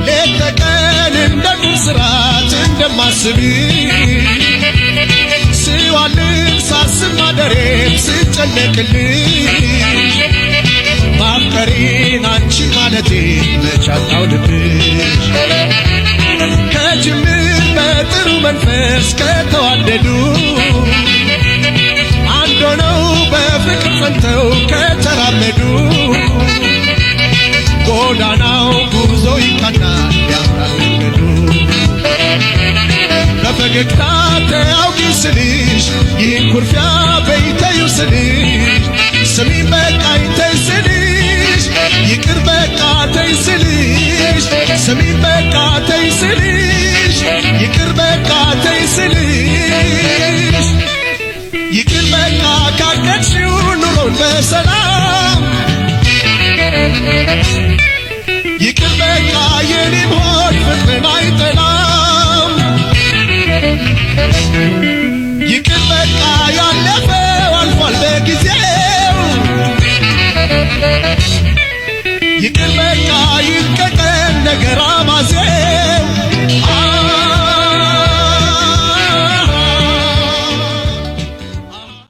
ለተቀን እንደምን ስራት እንደማስብሽ ስዋልቅ ሳስብ ማደሬም ስጨነቅልሽ ማፍቀሬን አንቺ ማለቴ መቻጣው ልብሽ ከጅምር በጥሩ መንፈስ ከተዋደዱ አንድ ሆነው በፍቅር ጸንተው ከተራመዱ ጎዳናው ጉዞ ይቃናል ያምራል መንገዱ በፈገግታ ተያውቂ ስልሽ ይህን ኩርፊያ በይተዩ ስልሽ ስሚኝ በቃኝ ተይ ስልሽ ይቅር በቃ ተይ ስልሽ ስሚኝ በቃ ተይ ስልሽ ይቅር በቃ ተይ ስልሽ ይቅር በቃ ካቀድሽው ኑሮን በሰላም ይቅር በቃ የኔም ሆድ ፍቅርን አይጠላም